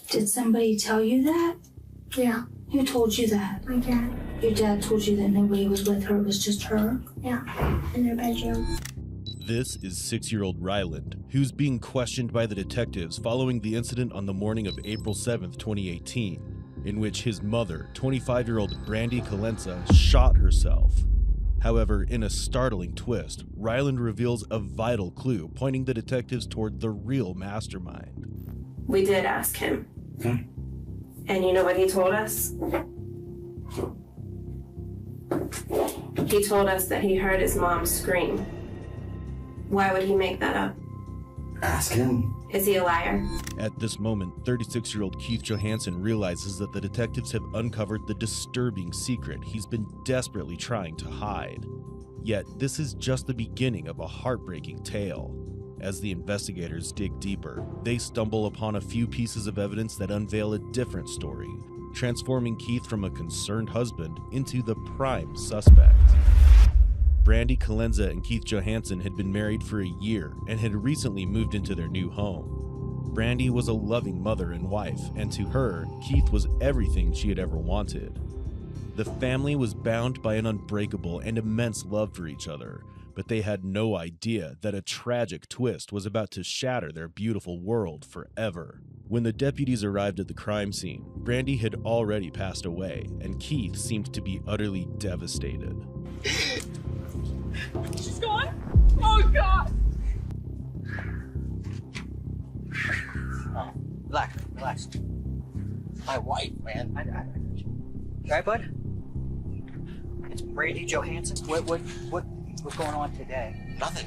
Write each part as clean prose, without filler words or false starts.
Did somebody tell you that? Yeah, Who told you that? my dad. Your dad told you that nobody was with her, it was just her? Yeah, in their bedroom. This is 6-year-old Ryland, who's being questioned by the detectives following the incident on the morning of April 7th, 2018, in which his mother, 25-year-old Brandy Colenza, shot herself. However, in a startling twist, Ryland reveals a vital clue pointing the detectives toward the real mastermind. We did ask him. And you know what he told us? He told us that he heard his mom scream. Why would he make that up? Ask him. Is he a liar? At this moment, 36-year-old Keith Johansson realizes that the detectives have uncovered the disturbing secret he's been desperately trying to hide. Yet, this is just the beginning of a heartbreaking tale. As the investigators dig deeper, they stumble upon a few pieces of evidence that unveil a different story, transforming Keith from a concerned husband into the prime suspect. Brandy Colenza and Keith Johansson had been married for a year and had recently moved into their new home. Brandy was a loving mother and wife, and to her, Keith was everything she had ever wanted. The family was bound by an unbreakable and immense love for each other, but they had no idea that a tragic twist was about to shatter their beautiful world forever. When the deputies arrived at the crime scene, Brandy had already passed away, and Keith seemed to be utterly devastated. She's gone? Oh, God! Oh, relax. My wife, man. I right, bud? It's Brandy Johansson. What's going on today? Nothing.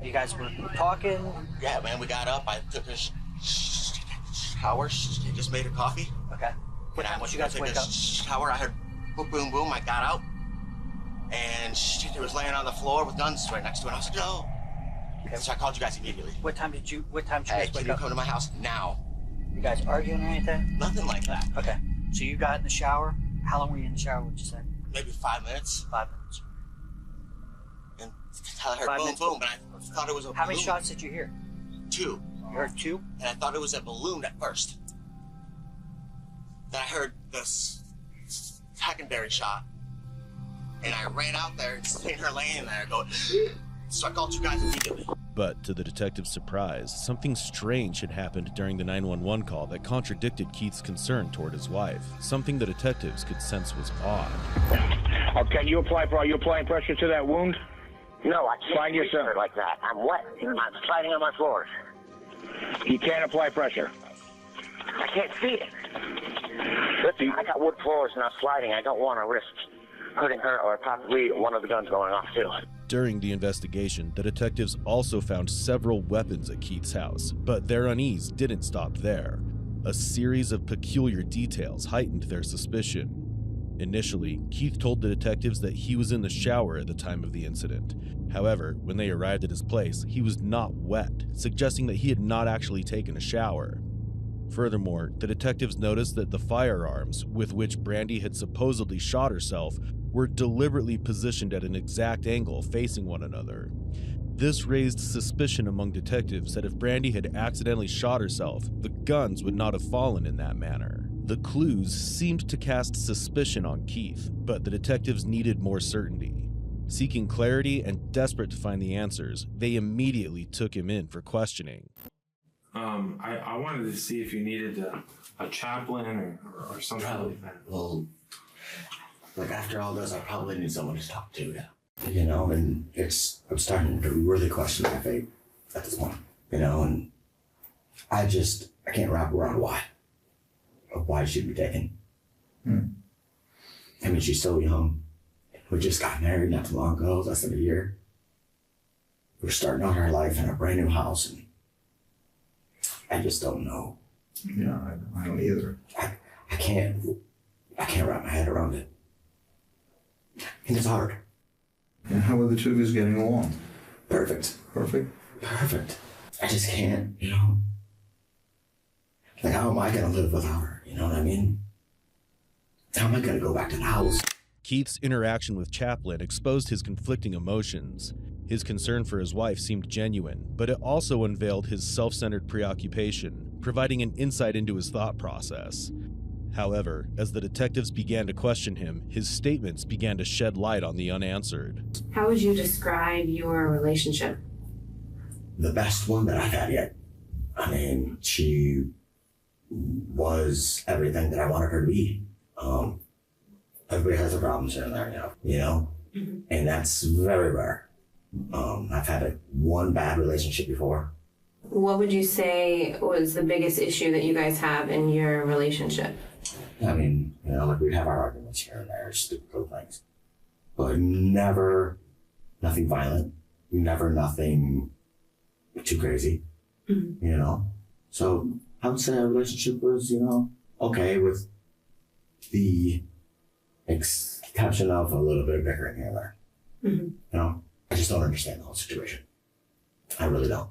You guys were talking? Yeah, man, we got up. I took a shower. She just made her coffee. Okay. What time did you guys wake up? Shower. I heard boom, boom, boom. I got out. And she was laying on the floor with guns right next to her. And I was like, no. Okay. So I called you guys immediately. What time did you guys Hey, wake can you up? come to my house now? You guys arguing or anything? Nothing like that. Okay. So you got in the shower. How long were you in the shower, would you say? Maybe 5 minutes. 5 minutes. And I heard 5 boom, minutes. boom, but I thought it was a balloon. How many shots did you hear? 2. You heard 2? And I thought it was a balloon at first. Then I heard this secondary shot. And I ran out there and seen her laying there going, so I called you guys immediately. But to the detective's surprise, something strange had happened during the 911 call that contradicted Keith's concern toward his wife, something the detectives could sense was odd. Can you apply for? Are you applying pressure to that wound? No, I can't Find yourself like that. I'm wet. I'm sliding on my floors. You can't apply pressure. I can't see it. Listen, I got wood floors and I'm sliding. I don't want to risk hurting her or possibly one of the guns going off too. During the investigation, the detectives also found several weapons at Keith's house, but their unease didn't stop there. A series of peculiar details heightened their suspicion. Initially, Keith told the detectives that he was in the shower at the time of the incident. However, when they arrived at his place, he was not wet, suggesting that he had not actually taken a shower. Furthermore, the detectives noticed that the firearms with which Brandy had supposedly shot herself were deliberately positioned at an exact angle facing one another. This raised suspicion among detectives that if Brandy had accidentally shot herself, the guns would not have fallen in that manner. The clues seemed to cast suspicion on Keith, but the detectives needed more certainty. Seeking clarity and desperate to find the answers, they immediately took him in for questioning. I wanted to see if you needed a chaplain or something like that. Well, like after all this, I probably need someone to talk to, you know, and I'm starting to really question my faith at this point, you know, and I can't wrap around why she'd be taken. I mean, she's so young. We just got married not too long ago, less than a year. We're starting out our life in a brand new house, and I just don't know. Yeah, I don't either. I can't wrap my head around it. And it's hard. And how are the two of you getting along? Perfect. Perfect? Perfect. I just can't, you know. Like, how am I gonna live without her? You know what I mean? How am I gonna go back to the house? Keith's interaction with Chaplin exposed his conflicting emotions. His concern for his wife seemed genuine, but it also unveiled his self-centered preoccupation, providing an insight into his thought process. However, as the detectives began to question him, his statements began to shed light on the unanswered. How would you describe your relationship? The best one that I've had yet. I mean, she was everything that I wanted her to be. Everybody has their problems here and there, you know? Mm-hmm. And that's very rare. I've had one bad relationship before. What would you say was the biggest issue that you guys have in your relationship? I mean, like we'd have our arguments here and there, stupid little things. But never nothing violent, never nothing too crazy, So I would say our relationship was, okay, with the exception of a little bit of bickering here and there. Mm-hmm. I just don't understand the whole situation. I really don't.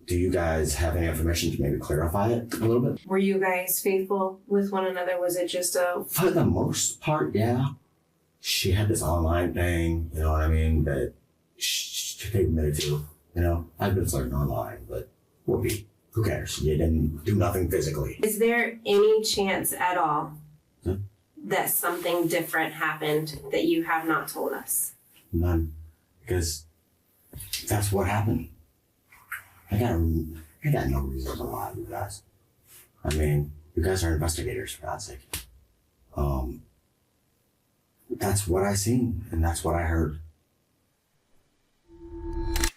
Do you guys have any information to maybe clarify it a little bit? Were you guys faithful with one another? Was it just a... For the most part, yeah. She had this online thing, you know what I mean, that she admitted to. I've been flirting online, but whoopee. Who cares? You didn't do nothing physically. Is there any chance at all that something different happened that you have not told us? None. Because that's what happened. I got no reason to lie to you guys. I mean, you guys are investigators, for God's sake. That's what I seen, and that's what I heard.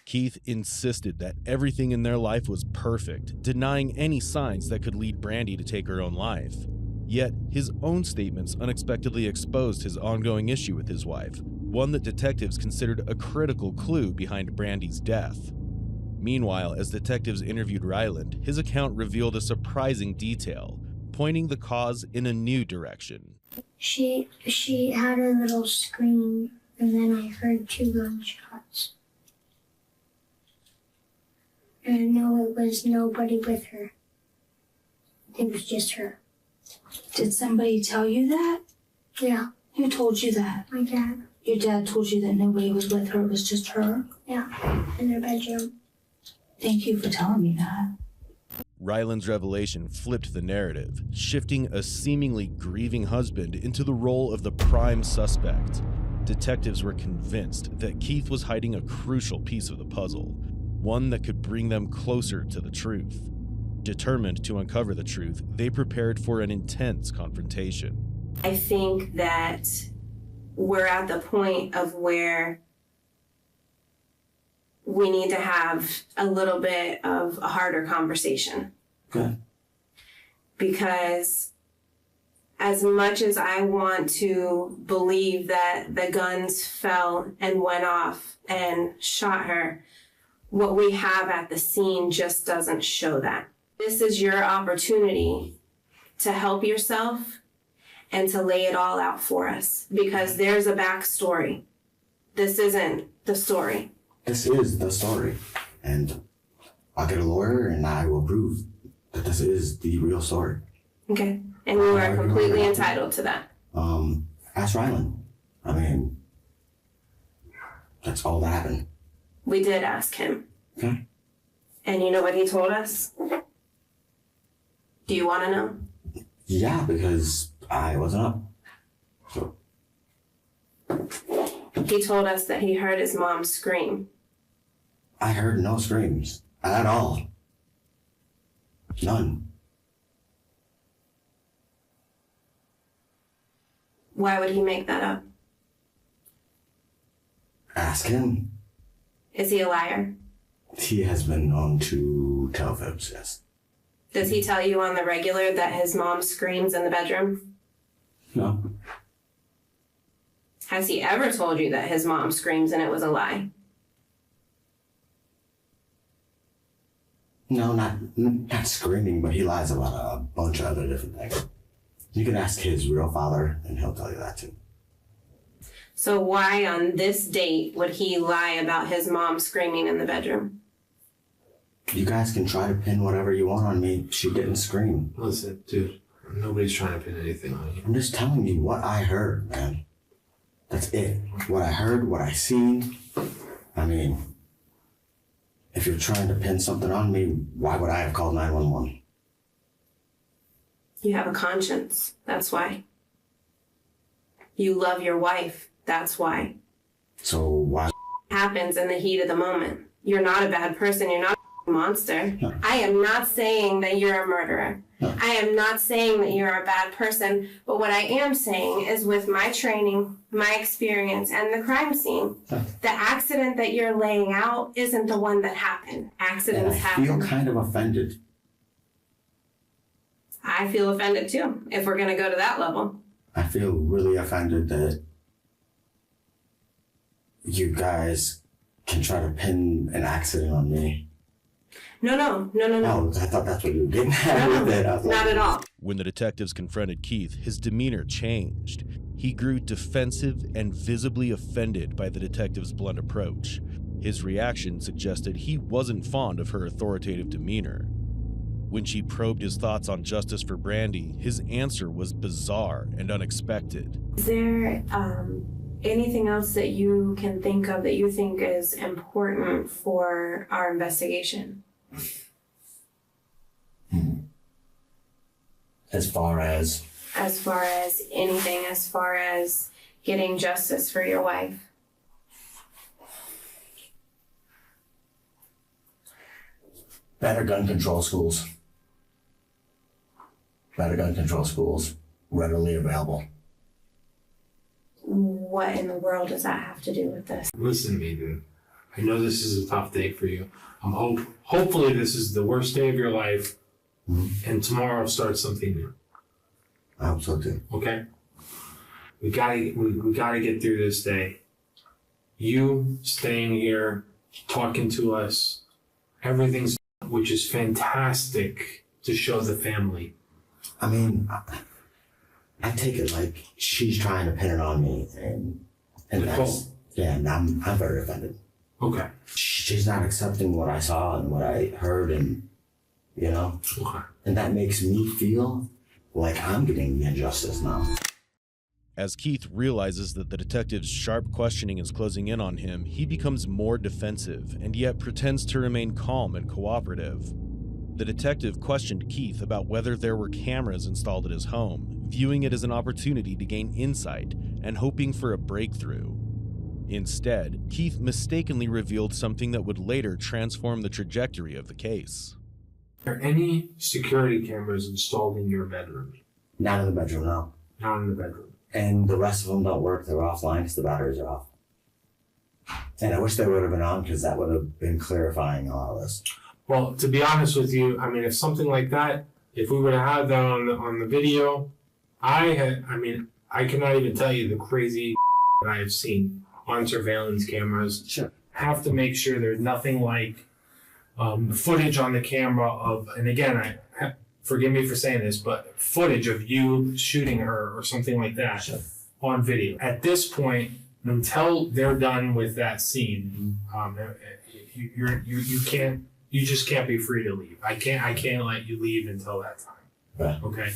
Keith insisted that everything in their life was perfect, denying any signs that could lead Brandy to take her own life. Yet, his own statements unexpectedly exposed his ongoing issue with his wife, one that detectives considered a critical clue behind Brandy's death. Meanwhile, as detectives interviewed Ryland, his account revealed a surprising detail, pointing the cause in a new direction. She had a little scream, and then I heard 2 gunshots. And I know it was nobody with her. It was just her. Did somebody tell you that? Yeah. Who told you that? My dad. Your dad told you that nobody was with her, it was just her? Yeah, in their bedroom. Thank you for telling me that. Ryland's revelation flipped the narrative, shifting a seemingly grieving husband into the role of the prime suspect. Detectives were convinced that Keith was hiding a crucial piece of the puzzle, one that could bring them closer to the truth. Determined to uncover the truth, they prepared for an intense confrontation. I think that we're at the point of where we need to have a little bit of a harder conversation. Okay. Because as much as I want to believe that the guns fell and went off and shot her, what we have at the scene just doesn't show that. This is your opportunity to help yourself and to lay it all out for us, because there's a backstory. This isn't the story. This is the story, and I'll get a lawyer and I will prove that this is the real story. Okay, and you are completely entitled to that. Ask Ryland. I mean, that's all that happened. We did ask him. Okay. And you know what he told us? Do you want to know? Yeah, because I wasn't up. So. He told us that he heard his mom scream. I heard no screams at all. None. Why would he make that up? Ask him. Is he a liar? He has been known to tell fibs, yes. Does he tell you on the regular that his mom screams in the bedroom? No. Has he ever told you that his mom screams and it was a lie? No, not screaming, but he lies about a bunch of other different things. You can ask his real father, and he'll tell you that too. So why on this date would he lie about his mom screaming in the bedroom? You guys can try to pin whatever you want on me. She didn't scream. Listen, dude, nobody's trying to pin anything on you. I'm just telling you what I heard, man. That's it. What I heard, what I seen. I mean, if you're trying to pin something on me, why would I have called 911? You have a conscience. That's why. You love your wife. That's why. So why? Happens in the heat of the moment. You're not a bad person. You're not a monster. No. I am not saying that you're a murderer. No. I am not saying that you're a bad person. But what I am saying is, with my training, my experience, and the crime scene, No. the accident that you're laying out isn't the one that happened. And Accidents I happen. feel kind of offended. I feel offended too, if we're gonna go to that level. I feel really offended that you guys can try to pin an accident on me. No. Oh, I thought that's what you were getting at No, with it. I was not like, at all. When the detectives confronted Keith, his demeanor changed. He grew defensive and visibly offended by the detective's blunt approach. His reaction suggested he wasn't fond of her authoritative demeanor. When she probed his thoughts on justice for Brandy, his answer was bizarre and unexpected. Is there anything else that you can think of that you think is important for our investigation? As far as As far as anything, as far as getting justice for your wife? better gun control schools. Better gun control schools, readily available. What in the world does that have to do with this? Listen to me, dude. I know this is a tough day for you. Hopefully this is the worst day of your life, and tomorrow starts something new. I hope so too. Okay? We gotta get through this day. You staying here, talking to us, everything's, which is fantastic to show the family. I mean, I take it like she's trying to pin it on me, and that's, yeah, and I'm very offended. Okay. She's not accepting what I saw and what I heard, and you know, Okay. and that makes me feel like I'm getting the injustice now. As Keith realizes that the detective's sharp questioning is closing in on him, he becomes more defensive and yet pretends to remain calm and cooperative. The detective questioned Keith about whether there were cameras installed at his home, viewing it as an opportunity to gain insight and hoping for a breakthrough. Instead, Keith mistakenly revealed something that would later transform the trajectory of the case. Are any security cameras installed in your bedroom? Not in the bedroom, no. Not in the bedroom. And the rest of them don't work. They're offline because the batteries are off. And I wish they would have been on because that would have been clarifying all of this. Well, to be honest with you, I mean, if something like that, if we would have had that on the video, I cannot even tell you the crazy that I have seen on surveillance cameras. Sure. Have to make sure there's nothing like footage on the camera of, and again, forgive me for saying this, but footage of you shooting her or something like that on video. At this point, until they're done with that scene, you just can't be free to leave. I can't let you leave until that time. Right. Okay.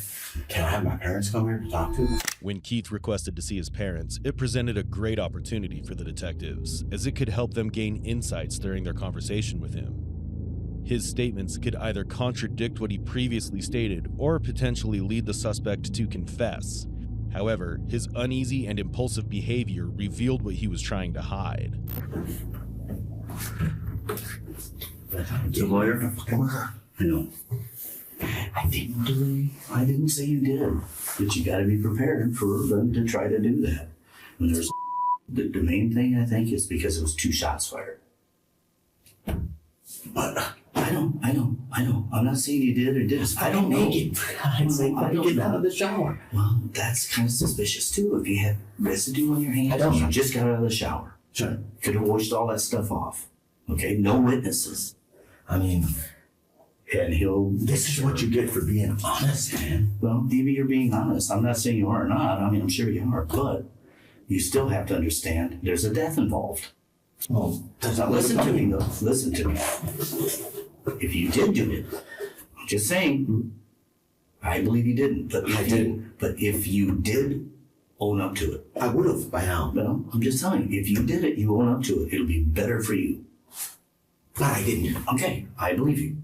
Can I have my parents come here to talk to them? When Keith requested to see his parents, it presented a great opportunity for the detectives, as it could help them gain insights during their conversation with him. His statements could either contradict what he previously stated or potentially lead the suspect to confess. However, his uneasy and impulsive behavior revealed what he was trying to hide. The lawyer? I know. I didn't say you did. But you gotta be prepared for them to try to do that. When there's the main thing, I think, is because it was 2 shots fired. But I know. I'm not saying you did or didn't. I don't know. I don't get out of the shower. Well, that's kind of suspicious too. If you had residue on your hands, I don't. you just got out of the shower. Sure. Could have washed all that stuff off. Okay, no witnesses. I mean, And this is what you get for being honest, man. Well, maybe you're being honest. I'm not saying you are or not. I mean, I'm sure you are, but you still have to understand there's a death involved. Well, Now, listen to me, though. Listen to me. If you did do it, I'm just saying, I believe you didn't. But I didn't. But if you did, own up to it. I would have by now. Well, I'm just telling you, if you did it, you own up to it. It'll be better for you. But I didn't. Okay, I believe you.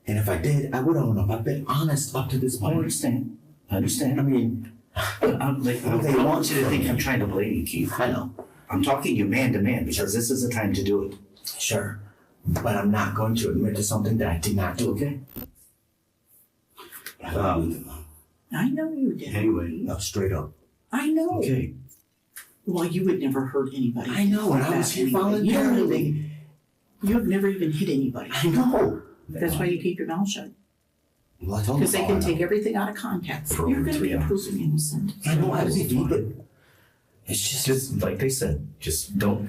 And if I did, I would own up. I've been honest up to this I point. understand. I understand. I mean, I don't want you to think I'm trying to blame you, Keith. I know. I'm talking you man to man because this is the time to do it. Sure. But I'm not going to admit to something that I did not do. Okay? I know you did. Anyway. No, straight up. I know. Okay. Well, you would never hurt anybody. I know, and I was here voluntarily. You have never even hit anybody. I know. That's why you keep your mouth shut. Well, I told Because they you can all I take know. everything out of context. For You're over going to 3 be hours. proven innocent. I know I was It's here, but fine. it's Just like they said, just don't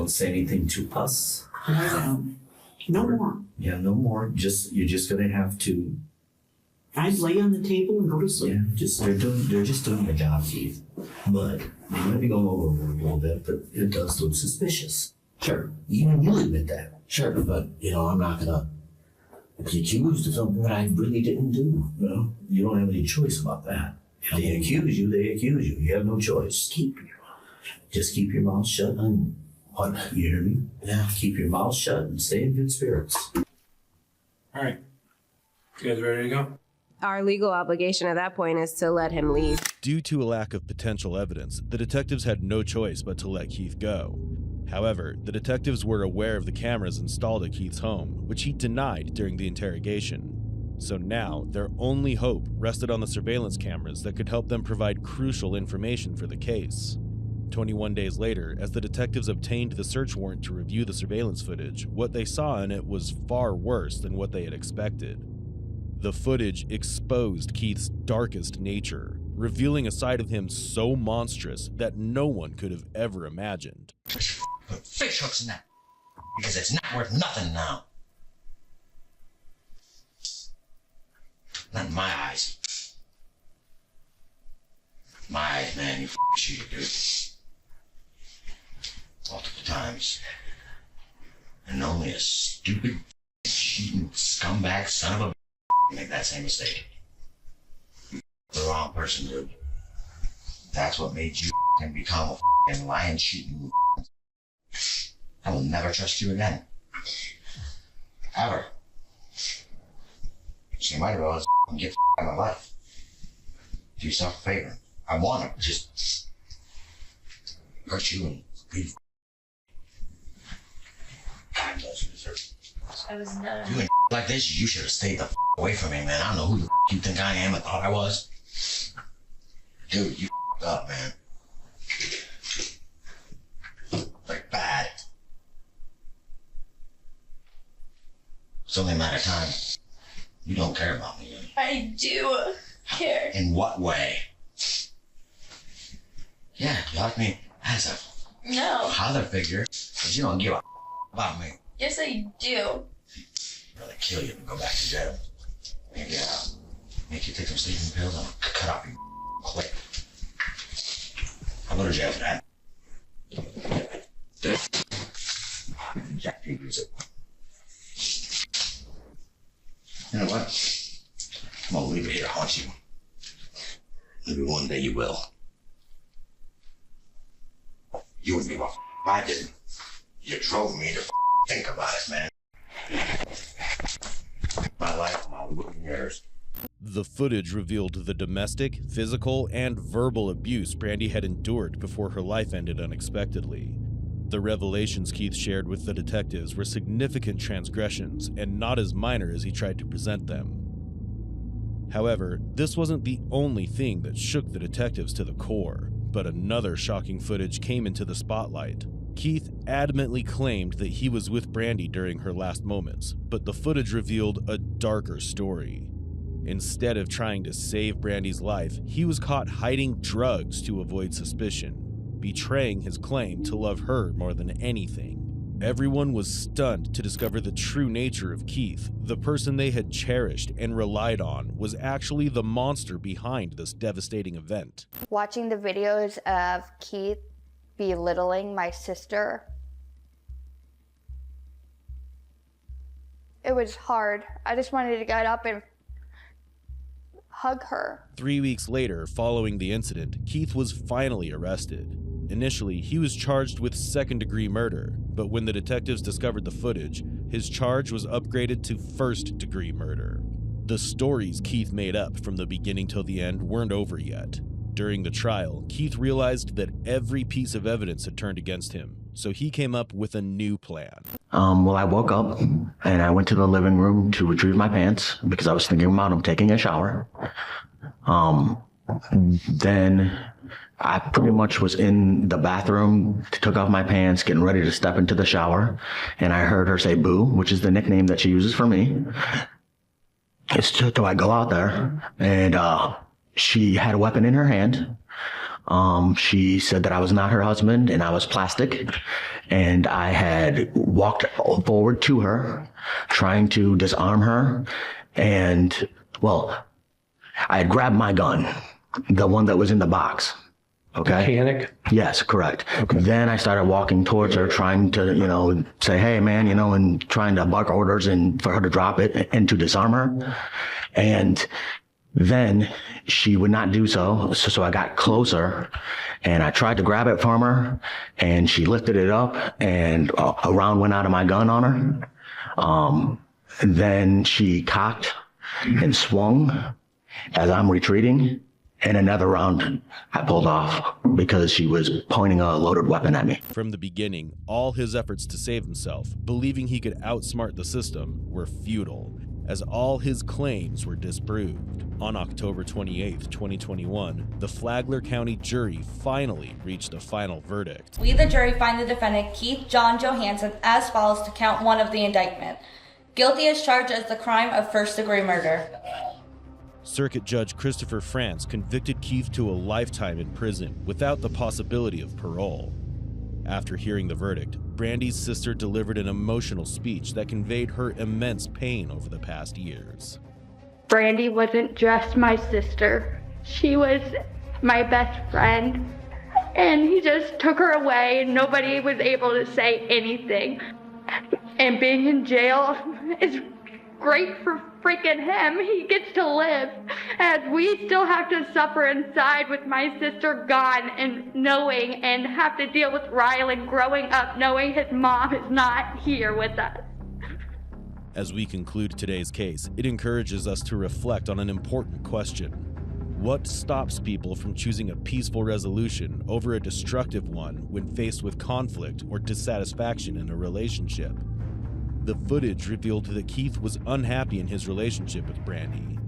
say anything to us. No more. Yeah, no more. You're just gonna have to. I'd lay on the table and go to sleep. Yeah, they're just doing the job, Keith. But they might be going overboard a little bit, but it does look suspicious. sure. Even you admit that. Sure, but I'm not gonna be accused of something that I really didn't do. Well, you don't have any choice about that. If they accuse you, they accuse you. You have no choice. Keep your mouth. Just keep your mouth shut and what? You hear me? Yeah. Keep your mouth shut and stay in good spirits. All right. You guys ready to go? Our legal obligation at that point is to let him leave. Due to a lack of potential evidence, the detectives had no choice but to let Keith go. However, the detectives were aware of the cameras installed at Keith's home, which he denied during the interrogation. So now, their only hope rested on the surveillance cameras that could help them provide crucial information for the case. 21 days later, as the detectives obtained the search warrant to review the surveillance footage, what they saw in it was far worse than what they had expected. The footage exposed Keith's darkest nature, revealing a side of him so monstrous that no one could have ever imagined. Put fish hooks in that, because it's not worth nothing now. Not in my eyes. My eyes, man, you cheated, dude. Multiple times. And only a stupid, cheating scumbag son of a make that same mistake. You the wrong person, dude. That's what made you become a lying, cheating. I will never trust you again. Ever. So you might as well get out of my life. Do yourself a favor. I want to just hurt you and leave. God knows you deserve it. I was done. Doing like this, you should have stayed the away from me, man. I don't know who the you think I am. I thought I was. Dude, you up, man. Like bad. It's only a matter of time. You don't care about me. I do care. In what way? Yeah, you like me as a No. father figure, but you don't give a about me. Yes, I do. Rather kill you than go back to jail. Maybe make you take some sleeping pills and I'll cut off your quick. I'll go to jail for that. Jack P. use it. You know what? I'm gonna leave it here to haunt you. Maybe one day you will. You wouldn't give a I didn't. You drove me to think about it, man. My life, my wooden years. The footage revealed the domestic, physical, and verbal abuse Brandy had endured before her life ended unexpectedly. The revelations Keith shared with the detectives were significant transgressions and not as minor as he tried to present them. However, this wasn't the only thing that shook the detectives to the core, but another shocking footage came into the spotlight. Keith adamantly claimed that he was with Brandy during her last moments, but the footage revealed a darker story. Instead of trying to save Brandy's life, he was caught hiding drugs to avoid suspicion, betraying his claim to love her more than anything. Everyone was stunned to discover the true nature of Keith. The person they had cherished and relied on was actually the monster behind this devastating event. Watching the videos of Keith belittling my sister, it was hard. I just wanted to get up and hug her. 3 weeks later, following the incident, Keith was finally arrested. Initially, he was charged with second-degree murder, but when the detectives discovered the footage, his charge was upgraded to first-degree murder. The stories Keith made up from the beginning till the end weren't over yet. During the trial, Keith realized that every piece of evidence had turned against him, so he came up with a new plan. Well, I woke up and I went to the living room to retrieve my pants because I was thinking about him taking a shower. Then I pretty much was in the bathroom, took off my pants, getting ready to step into the shower, and I heard her say "boo," which is the nickname that she uses for me. So I go out there, and she had a weapon in her hand. She said that I was not her husband and I was plastic, and I had walked forward to her, trying to disarm her, and, well, I had grabbed my gun, the one that was in the box. Okay. Mechanic? Yes, correct. Okay. Then I started walking towards her, trying to, say, "Hey, man," and trying to bark orders and for her to drop it and to disarm her. And then she would not do so. So I got closer and I tried to grab it from her, and she lifted it up and a round went out of my gun on her. Then she cocked and swung as I'm retreating, and another round I pulled off because she was pointing a loaded weapon at me. From the beginning, all his efforts to save himself, believing he could outsmart the system, were futile, as all his claims were disproved. On October 28, 2021, the Flagler County jury finally reached a final verdict. We, the jury, find the defendant Keith John Johansson as follows to count 1 of the indictment. Guilty as charged as the crime of first-degree murder. Circuit Judge Christopher France convicted Keith to a lifetime in prison without the possibility of parole. After hearing the verdict, Brandy's sister delivered an emotional speech that conveyed her immense pain over the past years. Brandy wasn't just my sister. She was my best friend. And he just took her away and nobody was able to say anything. And being in jail is great for freaking him. He gets to live. And we still have to suffer inside with my sister gone and knowing and have to deal with Rylan growing up knowing his mom is not here with us. As we conclude today's case, it encourages us to reflect on an important question. What stops people from choosing a peaceful resolution over a destructive one when faced with conflict or dissatisfaction in a relationship? The footage revealed that Keith was unhappy in his relationship with Brandy.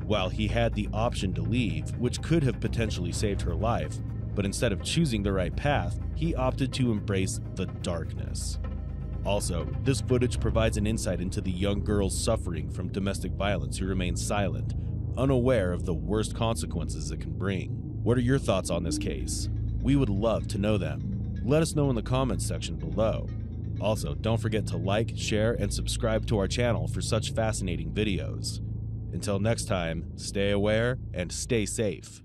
While he had the option to leave, which could have potentially saved her life, but instead of choosing the right path, he opted to embrace the darkness. Also, this footage provides an insight into the young girls suffering from domestic violence who remain silent, unaware of the worst consequences it can bring. What are your thoughts on this case? We would love to know them. Let us know in the comments section below. Also, don't forget to like, share, and subscribe to our channel for such fascinating videos. Until next time, stay aware and stay safe.